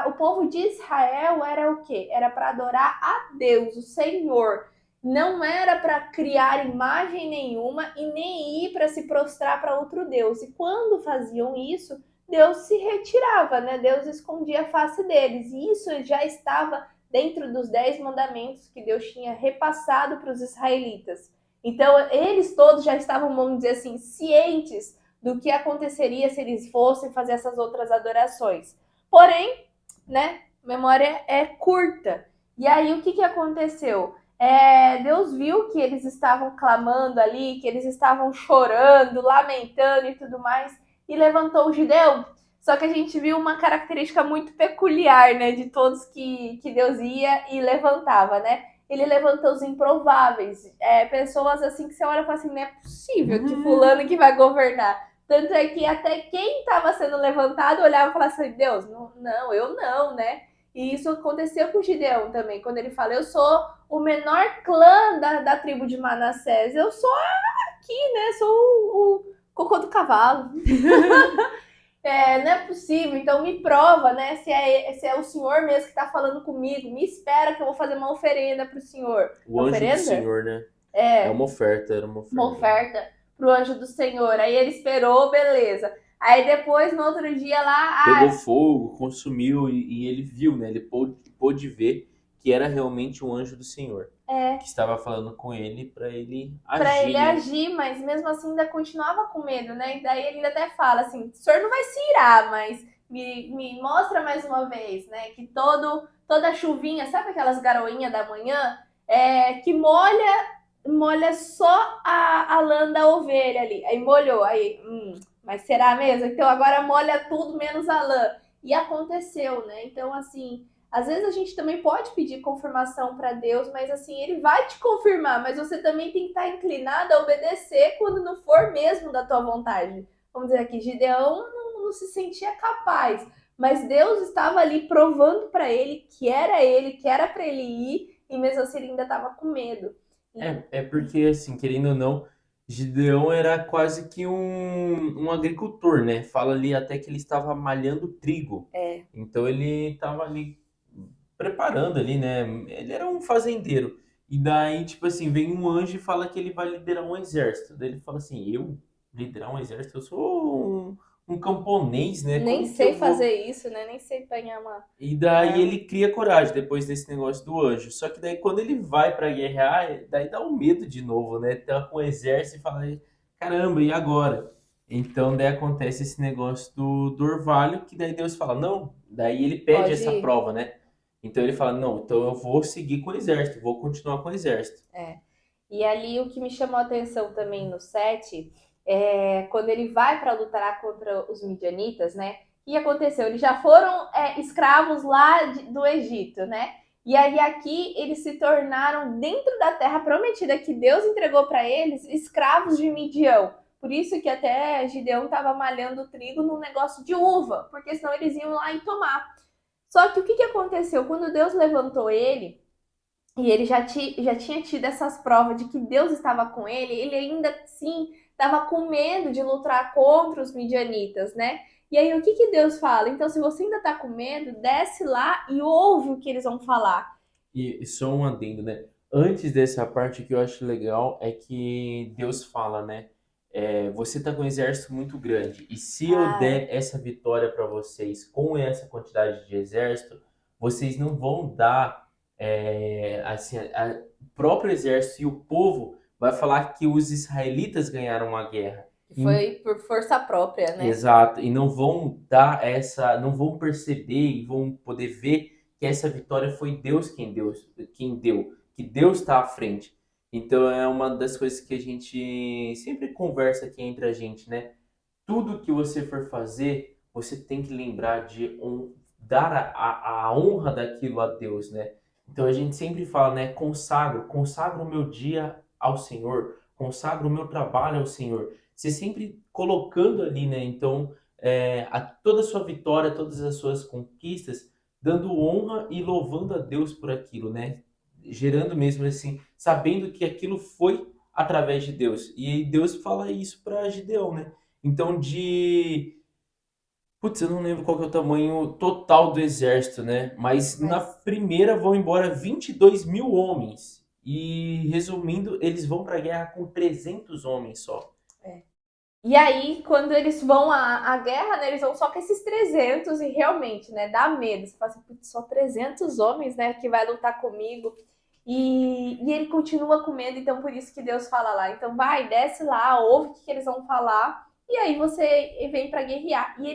O povo de Israel era o quê? Era para adorar a Deus, o Senhor. Não era para criar imagem nenhuma e nem ir para se prostrar para outro Deus. E quando faziam isso, Deus se retirava, né? Deus escondia a face deles. E isso já estava dentro dos 10 mandamentos que Deus tinha repassado para os israelitas. Então, eles todos já estavam, vamos dizer assim, cientes do que aconteceria se eles fossem fazer essas outras adorações. Porém, né, memória é curta. E aí, o que aconteceu? Deus viu que eles estavam clamando ali, que eles estavam chorando, lamentando e tudo mais, e levantou o Gideão. Só que a gente viu uma característica muito peculiar, né, de todos que Deus ia e levantava, né? Ele levantou os improváveis, pessoas assim que você olha e fala assim, não é possível que fulano que vai governar. Tanto é que até quem estava sendo levantado olhava e falava assim, Deus, não, não, eu não, né? E isso aconteceu com o Gideão também, quando ele fala, eu sou o menor clã da tribo de Manassés, eu sou aqui, né? Sou o cocô do cavalo. Não é possível, então me prova, né? Se é o senhor mesmo que está falando comigo, me espera que eu vou fazer uma oferenda para o senhor. O anjo do Oferenda? Senhor, né? É É, uma oferta, era uma uma oferta. oferta pro anjo do Senhor. Aí ele esperou, beleza. Aí depois, no outro dia lá, Pegou fogo, consumiu e ele viu, né? Ele pôde ver que era realmente um anjo do Senhor que estava falando com ele para ele para ele agir, né? agir, mas mesmo assim ainda continuava com medo, né? E daí ele ainda até fala assim: o senhor não vai se irar, mas me mostra mais uma vez, né? Que toda chuvinha, sabe aquelas garoinhas da manhã, que molha só a lã da ovelha ali. Aí molhou, aí, mas será mesmo? Então agora molha tudo menos a lã. E aconteceu, né? Então, assim, às vezes a gente também pode pedir confirmação para Deus, mas assim, ele vai te confirmar, mas você também tem que estar inclinado a obedecer quando não for mesmo da tua vontade. Vamos dizer aqui, Gideão não se sentia capaz, mas Deus estava ali provando para ele, que era para ele ir, e mesmo assim ele ainda estava com medo. É porque, assim, querendo ou não, Gideão era quase que um agricultor, né? Fala ali até que ele estava malhando trigo. É, Então ele estava ali preparando ali, né? Ele era um fazendeiro. E daí, tipo assim, vem um anjo e fala que ele vai liderar um exército. Daí ele fala assim, eu liderar um exército? Eu sou um camponês, né? nem Como que sei eu vou? fazer isso, né? Nem sei apanhar E uma daí arma. ele cria coragem depois desse negócio do anjo. Só que daí quando ele vai pra guerrear, daí dá um medo de novo, né? Tá com o exército e fala, caramba, e agora? Então daí acontece esse negócio do orvalho, que daí Deus fala, não, daí ele pede Pode essa ir. prova, né? Então ele fala, não, então eu vou seguir com o exército, vou continuar com o exército. É. E ali o que me chamou a atenção também no 7 é quando ele vai para lutar contra os midianitas, né? O que aconteceu? Eles já foram escravos lá do Egito, né? E aí aqui eles se tornaram dentro da terra prometida que Deus entregou para eles, escravos de Midião. Por isso que até Gideão estava malhando trigo num negócio de uva, porque senão eles iam lá e tomar. Só que o que aconteceu? Quando Deus levantou ele, e ele já tinha tido essas provas de que Deus estava com ele ainda assim estava com medo de lutar contra os midianitas, né? E aí o que Deus fala? Então, se você ainda está com medo, desce lá e ouve o que eles vão falar. E só um adendo, né? Antes dessa parte, o que eu acho legal é que Deus fala, né? Você tá com um exército muito grande, e se eu Ah, der essa vitória para vocês com essa quantidade de exército, vocês não vão dar, assim, o próprio exército e o povo vai falar que os israelitas ganharam a guerra. foi por força própria, né? Exato, e não vão dar não vão perceber e vão poder ver que essa vitória foi Deus quem deu, que Deus está à frente. Então é uma das coisas que a gente sempre conversa aqui entre a gente, né? Tudo que você for fazer, você tem que lembrar de dar a honra daquilo a Deus, né? Então a gente sempre fala, né? Consagro o meu dia ao Senhor, consagro o meu trabalho ao Senhor. Você sempre colocando ali, né? Então, toda a sua vitória, todas as suas conquistas, dando honra e louvando a Deus por aquilo, né? Gerando mesmo assim, sabendo que aquilo foi através de Deus. E aí Deus fala isso para Gideão, né? Então, Putz, eu não lembro qual que é o tamanho total do exército, né? Mas na Mas primeira vão embora 22 mil homens. E, resumindo, eles vão para a guerra com 300 homens só. é. E aí, quando eles vão à guerra, né, eles vão só com esses 300 e realmente, né, dá medo. Você fala assim, putz, só 300 homens, né, que vai lutar comigo. E ele continua com medo, então por isso que Deus fala lá. Então vai, desce lá, ouve o que eles vão falar, e aí você vem para guerrear. E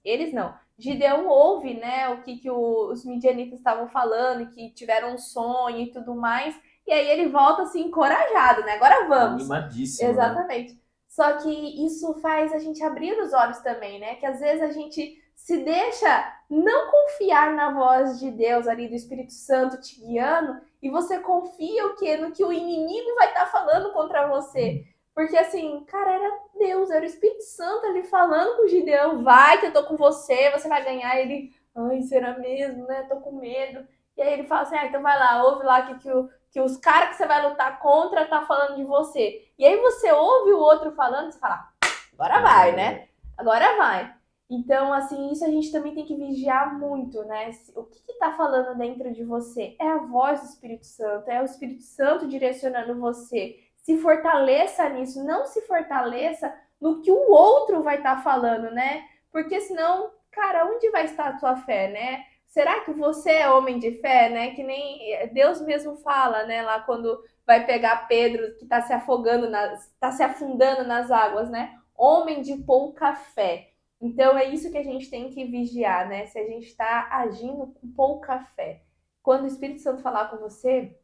eles não. Gideão ouve, né, o que os midianitas estavam falando, que tiveram um sonho e tudo mais. E aí ele volta assim, encorajado, né? Agora vamos. Animadíssimo, né? Exatamente. Só que isso faz a gente abrir os olhos também, né? Que às vezes a gente se deixa não confiar na voz de Deus ali, do Espírito Santo te guiando, e você confia o quê? No que o inimigo vai estar falando contra você. Porque assim, cara, era Deus, era o Espírito Santo ali falando com o Gideão, vai que eu tô com você, você vai ganhar. Ele, ai, será mesmo, né? Tô com medo. E aí ele fala assim, então vai lá, ouve lá que os caras que você vai lutar contra tá falando de você. E aí você ouve o outro falando, você fala, agora vai, né? Agora vai. Então, assim, isso a gente também tem que vigiar muito, né? O que tá falando dentro de você? É a voz do Espírito Santo, é o Espírito Santo direcionando você. Se fortaleça nisso, não se fortaleça no que o outro vai estar falando, né? Porque senão, cara, onde vai estar a tua fé, né? Será que você é homem de fé, né? Que nem Deus mesmo fala, né? Lá quando vai pegar Pedro que tá se afogando, tá se afundando nas águas, né? Homem de pouca fé. Então é isso que a gente tem que vigiar, né? Se a gente está agindo com pouca fé. Quando o Espírito Santo falar com você,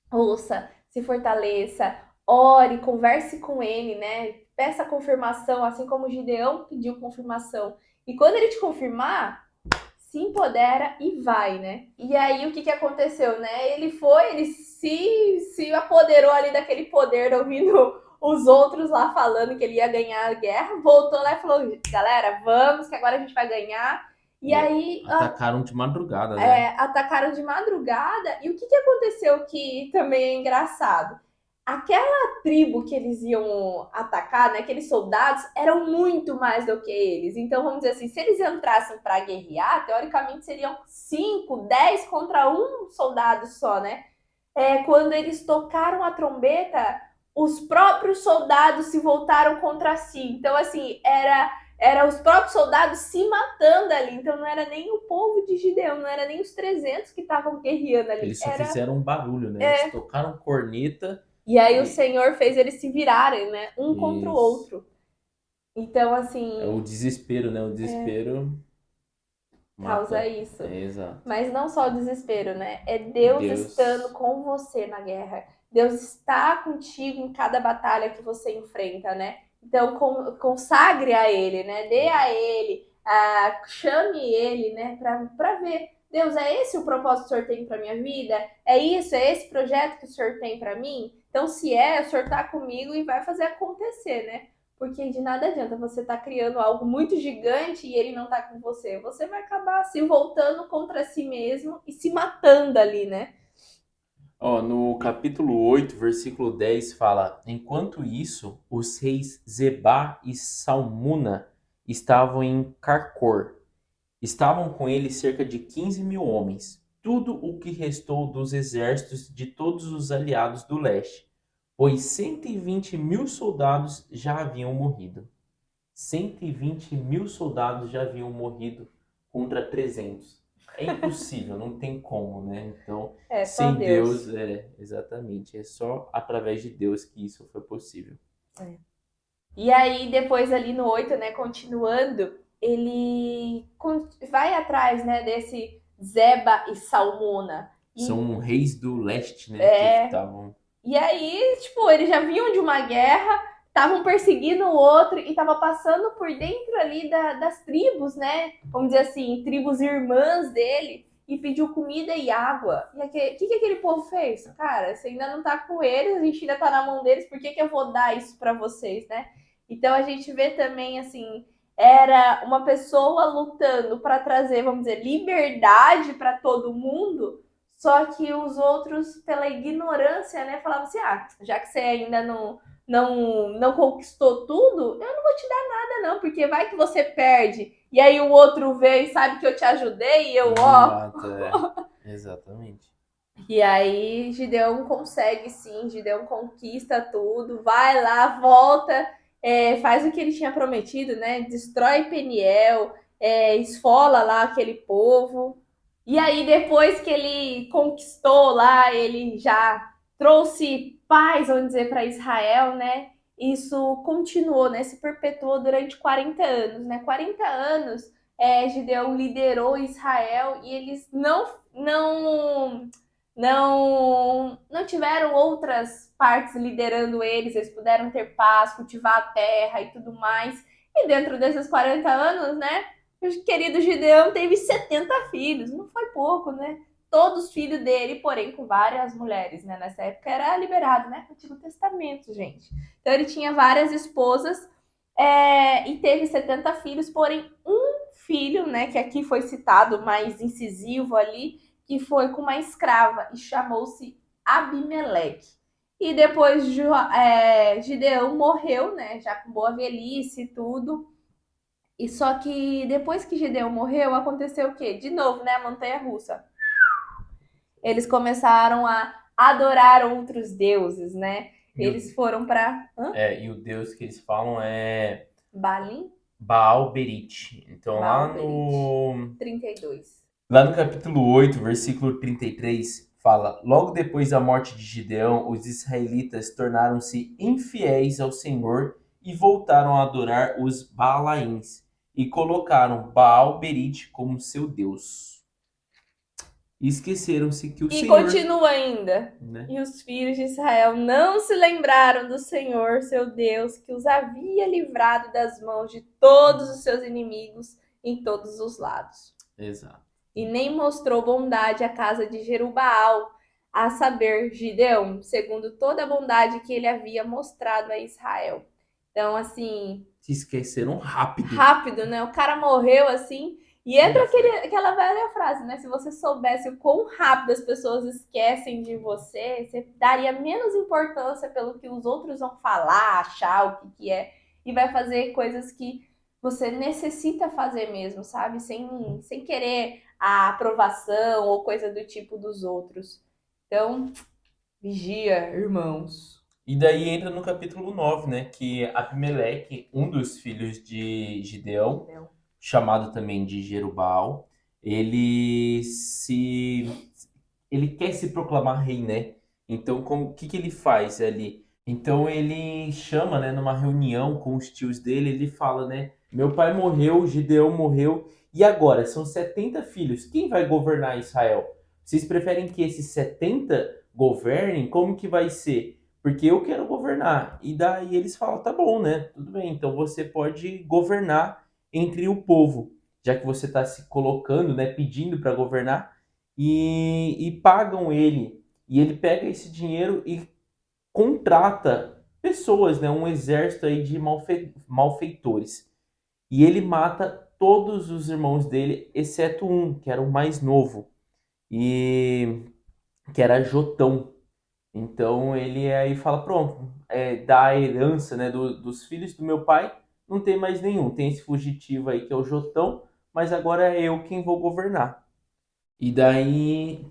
ouça, se fortaleça, ore, converse com ele, né? Peça confirmação, assim como o Gideão pediu confirmação. E quando ele te confirmar, se empodera e vai, né? E aí o que que aconteceu, né? Ele se apoderou ali daquele poder, ouvindo os outros lá falando que ele ia ganhar a guerra, voltou lá e falou, galera, vamos que agora a gente vai ganhar. E aí Atacaram de madrugada, né? atacaram de madrugada. E o que que aconteceu que também é engraçado? Aquela tribo que eles iam atacar, né, aqueles soldados, eram muito mais do que eles. Então, vamos dizer assim, se eles entrassem para guerrear, teoricamente seriam 5, 10 contra um soldado só, né? Quando eles tocaram a trombeta, os próprios soldados se voltaram contra si. Então, assim, era os próprios soldados se matando ali. Então, não era nem o povo de Gideão, não era nem os 300 que estavam guerreando ali. Eles só fizeram um barulho, né? Eles tocaram corneta. E aí o Senhor fez eles se virarem, né? Um contra o Isso. outro. Então, assim, É o desespero, né? O desespero causa mata. isso. Exato. Mas não só o desespero, né? É Deus estando com você na guerra. Deus está contigo em cada batalha que você enfrenta, né? Então, consagre a Ele, né? Dê a Ele, chame Ele, né? Para ver. Deus, é esse o propósito que o Senhor tem para minha vida? É isso? É esse projeto que o Senhor tem para mim? Então, se é, o Senhor está comigo e vai fazer acontecer, né? Porque de nada adianta você estar criando algo muito gigante e ele não tá com você. Você vai acabar se voltando contra si mesmo e se matando ali, né? Ó, no capítulo 8, versículo 10 fala: Enquanto isso, os reis Zebá e Salmuna estavam em Carcor. Estavam com ele cerca de 15.000 homens, tudo o que restou dos exércitos de todos os aliados do leste, pois 120.000 soldados já haviam morrido. 120.000 soldados já haviam morrido contra 300. É impossível, não tem como, né? Então, Só sem Deus. Deus, exatamente, é só através de Deus que isso foi possível. E aí, depois ali no 8, né, continuando, ele vai atrás, né, desse Zeba e Salmona. São reis do leste, né, que estavam... E aí, tipo, eles já vinham de uma guerra, estavam perseguindo o outro e tava passando por dentro ali das tribos, né? Vamos dizer assim, tribos irmãs dele, e pediu comida e água. E o que aquele povo fez? Cara, você ainda não tá com eles, a gente ainda tá na mão deles, por que eu vou dar isso para vocês, né? Então a gente vê também, assim, era uma pessoa lutando para trazer, vamos dizer, liberdade para todo mundo. Só que os outros, pela ignorância, né, falavam assim: já que você ainda não conquistou tudo, eu não vou te dar nada, não, porque vai que você perde. E aí o outro vem e sabe que eu te ajudei, e eu, Exatamente. E aí Gideão consegue sim, Gideão conquista tudo, vai lá, volta, faz o que ele tinha prometido, né? Destrói Peniel, esfola lá aquele povo. E aí, depois que ele conquistou lá, ele já trouxe paz, vamos dizer, para Israel, né? Isso continuou, né? Se perpetuou durante 40 anos, né? 40 anos, Gideão liderou Israel e eles não tiveram outras partes liderando eles puderam ter paz, cultivar a terra e tudo mais. E dentro desses 40 anos, né? O querido Gideão teve 70 filhos, não foi pouco, né? todos filhos dele, porém com várias mulheres, né? Nessa época era liberado, né? O Antigo Testamento, gente. Então ele tinha várias esposas e teve 70 filhos, porém um filho, né? Que aqui foi citado mais incisivo ali, que foi com uma escrava e chamou-se Abimeleque. E depois Gideão morreu, né? Já com boa velhice e tudo. E só que depois que Gideão morreu, aconteceu o quê? De novo, né? A montanha russa. Eles começaram a adorar outros deuses, né? Eles foram para E o deus que eles falam é Balim, Baal Berit. Então Baalberit, 32. lá no capítulo 8, versículo 33, fala: Logo depois da morte de Gideão, os israelitas tornaram-se infiéis ao Senhor e voltaram a adorar os Baalaíns e colocaram Baal Berit como seu Deus. E esqueceram-se que o E Senhor, continua ainda. né? E os filhos de Israel não se lembraram do Senhor, seu Deus, que os havia livrado das mãos de todos os seus inimigos em todos os lados. Exato. E nem mostrou bondade à casa de Jerubaal, a saber, Gideão, segundo toda a bondade que ele havia mostrado a Israel. Então, assim, Se esqueceram rápido. rápido, né? O cara morreu assim. E entra aquela velha frase, né? Se você soubesse o quão rápido as pessoas esquecem de você, você daria menos importância pelo que os outros vão falar, achar, o que é, e vai fazer coisas que você necessita fazer mesmo, sabe? Sem querer a aprovação ou coisa do tipo dos outros. Então, vigia, irmãos. E daí entra no capítulo 9, né? Que Abimeleque, um dos filhos de Gideão, chamado também de Jerubal, ele quer se proclamar rei, né? Então, o que ele faz ali? Então ele chama, né, numa reunião com os tios dele, ele fala, né? Meu pai morreu, Gideão morreu, e agora? São 70 filhos. Quem vai governar Israel? Vocês preferem que esses 70 governem? Como que vai ser? Porque eu quero governar. E daí eles falam, tá bom, né? Tudo bem, então você pode governar entre o povo, já que você está se colocando, né, pedindo para governar, e pagam ele. E ele pega esse dinheiro e contrata pessoas, né, um exército aí de malfeitores. E ele mata todos os irmãos dele, exceto um, que era o mais novo, e que era Jotão. Então ele aí fala, pronto, dá a herança, né, dos filhos do meu pai, não tem mais nenhum. Tem esse fugitivo aí que é o Jotão, mas agora é eu quem vou governar. E daí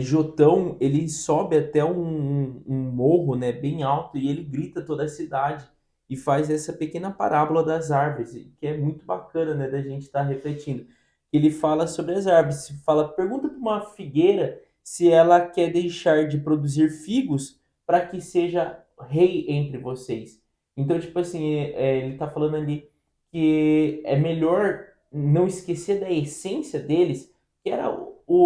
Jotão, ele sobe até um morro, né, bem alto, e ele grita toda a cidade e faz essa pequena parábola das árvores, que é muito bacana, né, da gente estar refletindo. Ele fala sobre as árvores, fala, pergunta para uma figueira se ela quer deixar de produzir figos para que seja rei entre vocês. Então, tipo assim, ele está falando ali que é melhor não esquecer da essência deles, que era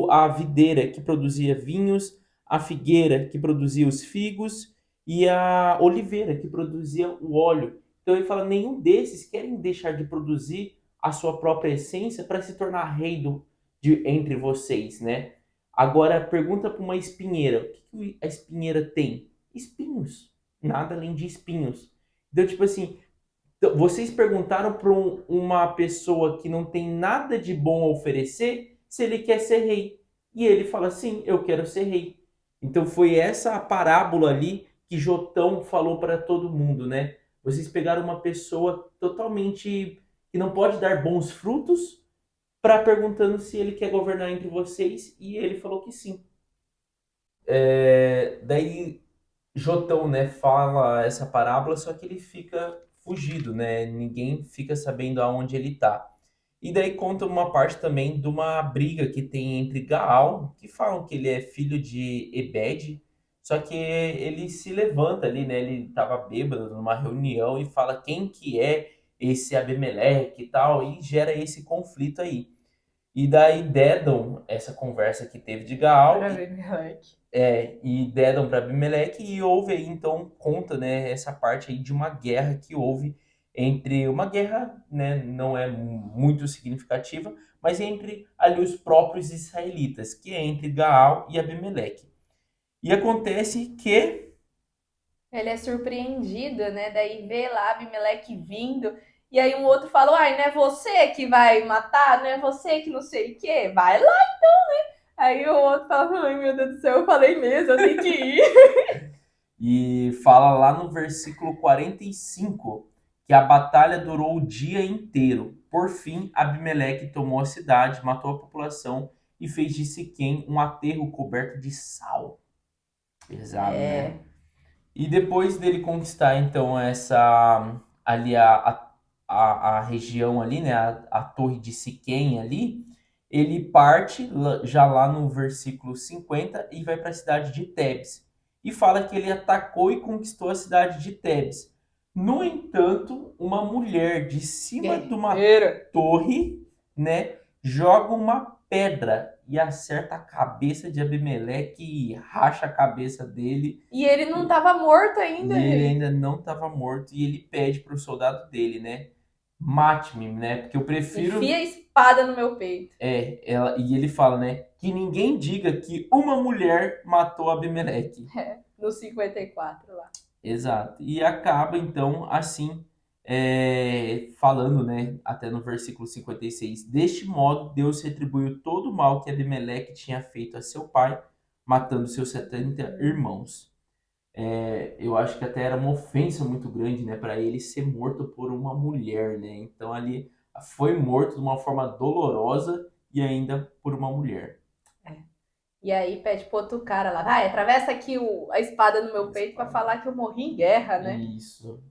a videira que produzia vinhos, a figueira que produzia os figos e a oliveira que produzia o óleo. Então ele fala, nenhum desses querem deixar de produzir a sua própria essência para se tornar rei entre vocês, né? Agora pergunta para uma espinheira, o que a espinheira tem? Espinhos, nada além de espinhos. Então, tipo assim, vocês perguntaram para uma pessoa que não tem nada de bom a oferecer se ele quer ser rei. E ele fala, sim, eu quero ser rei. Então foi essa a parábola ali que Jotão falou para todo mundo, né? Vocês pegaram uma pessoa totalmente que não pode dar bons frutos para perguntando se ele quer governar entre vocês e ele falou que sim. Daí Jotão, né, fala essa parábola, só que ele fica fugido, né? Ninguém fica sabendo aonde ele tá. E daí conta uma parte também de uma briga que tem entre Gaal, que falam que ele é filho de Ebed, só que ele se levanta ali, né? Ele tava bêbado numa reunião e fala quem que é esse Abimeleque e tal, e gera esse conflito aí. E daí dedam essa conversa que teve de Gaal e dedam para Abimeleque e houve aí então conta, né, essa parte aí de uma guerra que houve entre uma guerra, né, não é muito significativa, mas entre ali os próprios israelitas, que é entre Gaal e Abimeleque. E acontece que Ele é surpreendido, né? Daí vê lá Abimeleque vindo. E aí um outro fala, ai, não é você que vai matar? Não é você que não sei o quê? Vai lá. Aí o outro fala, ai meu Deus do céu, eu falei mesmo, eu tenho que ir. fala lá no versículo 45 que a batalha durou o dia inteiro. Por fim, Abimeleque tomou a cidade, matou a população e fez de Siquém um aterro coberto de sal. Pesado, né? É, E depois dele conquistar, então, essa ali a região ali, né, a torre de Siquém ali, ele parte já lá no versículo 50 e vai para a cidade de Tebes. E fala que ele atacou e conquistou a cidade de Tebes. No entanto, uma mulher de cima de uma guerreiro. torre, né, joga uma pedra e acerta a cabeça de Abimeleque e racha a cabeça dele. E ele não tava morto ainda, E ele gente. ainda não estava morto e ele pede para o soldado dele, né? Mate-me, né? Porque eu Enfia prefiro. a espada no meu peito. E ele fala, né? Que ninguém diga que uma mulher matou Abimeleque. No 54 lá. Exato. E acaba, então, assim, falando, né? Até no versículo 56. Deste modo, Deus retribuiu todo o mal que Abimeleque tinha feito a seu pai, matando seus 70 irmãos. Eu acho que até era uma ofensa muito grande, né, para ele ser morto por uma mulher, né? Então ali foi morto de uma forma dolorosa e ainda por uma mulher. E aí pede pro outro cara lá, vai, atravessa aqui a espada no meu peito pra falar que eu morri em guerra, né? Isso.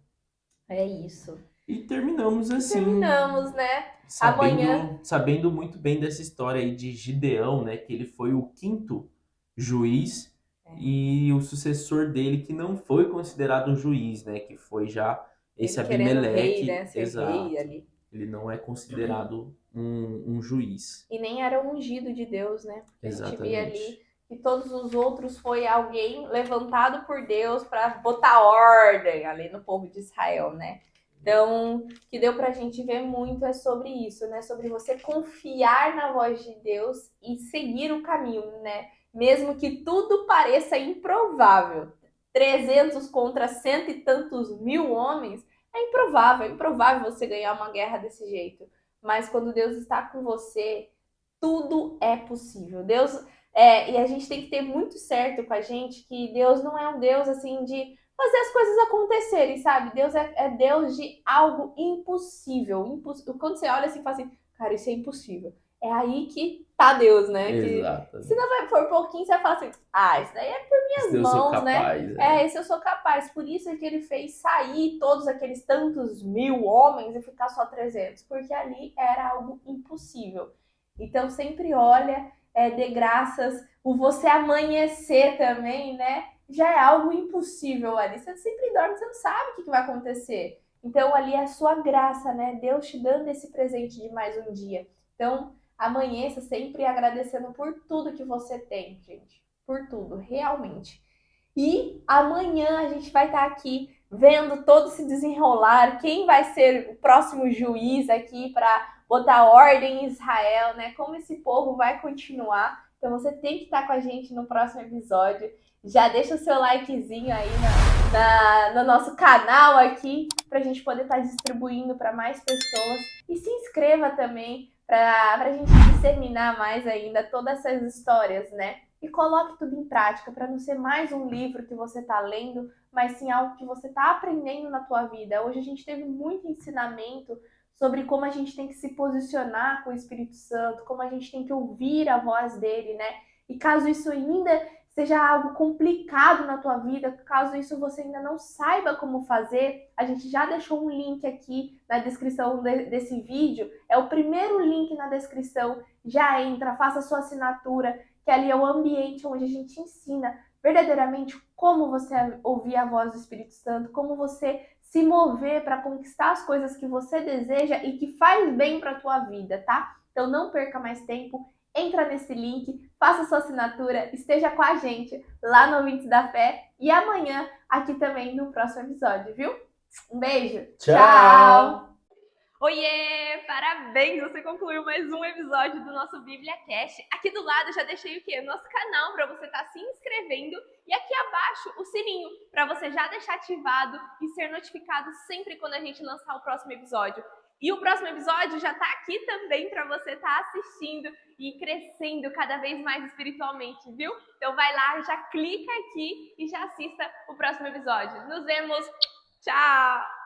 É isso. E terminamos E assim, terminamos, né? Amanhã. sabendo muito bem dessa história aí de Gideão, né, que ele foi o quinto juiz e o sucessor dele que não foi considerado um juiz, né, que foi já esse Ele querendo rei, né? Abimeleque, Ser rei exato. ali. Ele não é considerado um juiz. E nem era ungido de Deus, né? Porque a gente via ali Exatamente. que todos os outros foi alguém levantado por Deus para botar ordem ali no povo de Israel, né? Então, o que deu pra gente ver muito é sobre isso, né? Sobre você confiar na voz de Deus e seguir o caminho, né? Mesmo que tudo pareça improvável. 300 contra cento e tantos mil homens, é improvável você ganhar uma guerra desse jeito. Mas quando Deus está com você, tudo é possível. E a gente tem que ter muito certo com a gente que Deus não é um Deus assim de fazer as coisas acontecerem, sabe? Deus é Deus de algo impossível. Quando você olha assim e fala assim, cara, isso é impossível. É aí que tá Deus, né? Que se não Exatamente. vai por pouquinho, você vai falar assim, isso daí é por Se minhas eu sou mãos, né? capaz, né? Esse eu sou capaz. Por isso é que ele fez sair todos aqueles tantos mil homens e ficar só 300, porque ali era algo impossível. Então sempre olha, dê graças, o você amanhecer também, né? Já é algo impossível ali. Você sempre dorme, você não sabe o que vai acontecer. Então ali é a sua graça, né? Deus te dando esse presente de mais um dia. Então amanheça sempre agradecendo por tudo que você tem, gente. Por tudo, realmente. E amanhã a gente vai estar aqui vendo todo se desenrolar, quem vai ser o próximo juiz aqui para botar ordem em Israel, né? Como esse povo vai continuar. Então você tem que estar com a gente no próximo episódio. Já deixa o seu likezinho aí no nosso canal aqui para a gente poder estar distribuindo para mais pessoas. E se inscreva também para a gente disseminar mais ainda todas essas histórias, né? E coloque tudo em prática para não ser mais um livro que você está lendo, mas sim algo que você está aprendendo na tua vida. Hoje a gente teve muito ensinamento sobre como a gente tem que se posicionar com o Espírito Santo, como a gente tem que ouvir a voz dele, né? E caso isso ainda seja algo complicado na tua vida, caso isso você ainda não saiba como fazer, a gente já deixou um link aqui na descrição desse vídeo. É o primeiro link na descrição. Já entra, faça sua assinatura, que ali é o ambiente onde a gente ensina verdadeiramente como você ouvir a voz do Espírito Santo, como você se mover para conquistar as coisas que você deseja e que faz bem para a tua vida, tá? Então não perca mais tempo, entra nesse link, faça sua assinatura, esteja com a gente lá no Ouvintes da Fé e amanhã aqui também no próximo episódio, viu? Um beijo. Tchau! Oiê! Parabéns! Você concluiu mais um episódio do nosso Bíblia Cast. Aqui do lado eu já deixei o quê? Nosso canal para você estar se inscrevendo e aqui abaixo o sininho para você já deixar ativado e ser notificado sempre quando a gente lançar o próximo episódio. E o próximo episódio já está aqui também para você estar assistindo e crescendo cada vez mais espiritualmente, viu? Então vai lá, já clica aqui e já assista o próximo episódio. Nos vemos! Tchau!